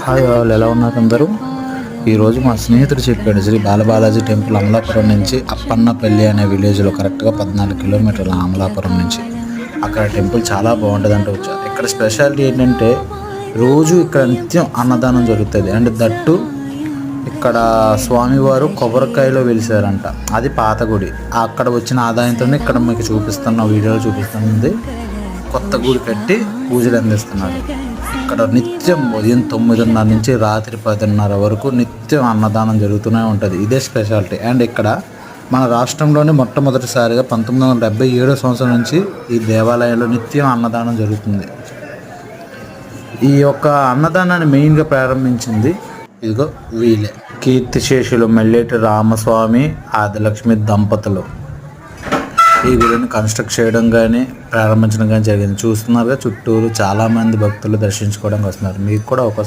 Hi వాళ్ళు ఎలా ఉన్నారు అందరూ? ఈరోజు మా స్నేహితుడు చెప్పాడు శ్రీ బాలబాలాజీ టెంపుల్ అమలాపురం నుంచి అప్పన్నపల్లి అనే విలేజ్లో కరెక్ట్గా 14 కిలోమీటర్ల అమలాపురం నుంచి. అక్కడ టెంపుల్ చాలా బాగుంటుందంటే వచ్చారు. ఇక్కడ స్పెషాలిటీ ఏంటంటే రోజు ఇక్కడ నిత్యం అన్నదానం జరుగుతుంది. అండ్ దట్టు ఇక్కడ స్వామివారు కొబ్బరికాయలో వెలిసారంట. అది పాత గుడి. అక్కడ వచ్చిన ఆదాయంతోనే ఇక్కడ మీకు చూపిస్తున్న వీడియోలో చూపిస్తుంది కొత్త గుడి కట్టి పూజలు అందిస్తున్నారు. ఇక్కడ నిత్యం ఉదయం 9:30 నుంచి రాత్రి 10:30 వరకు నిత్యం అన్నదానం జరుగుతూనే ఉంటుంది. ఇదే స్పెషాలిటీ. అండ్ ఇక్కడ మన రాష్ట్రంలోనే మొట్టమొదటిసారిగా 1977 సంవత్సరం నుంచి ఈ దేవాలయంలో నిత్యం అన్నదానం జరుగుతుంది. ఈ యొక్క అన్నదానాన్ని మెయిన్గా ప్రారంభించింది ఇదిగో వీలే కీర్తిశేషులు మెల్లేటి రామస్వామి ఆదిలక్ష్మి దంపతులు. ఈ గుడిని కన్స్ట్రక్ట్ చేయడం కానీ ప్రారంభించడం కానీ జరిగింది. చూస్తున్నారుగా చుట్టూరు చాలామంది భక్తులు దర్శించుకోవడానికి వస్తున్నారు. మీకు కూడా అవకాశం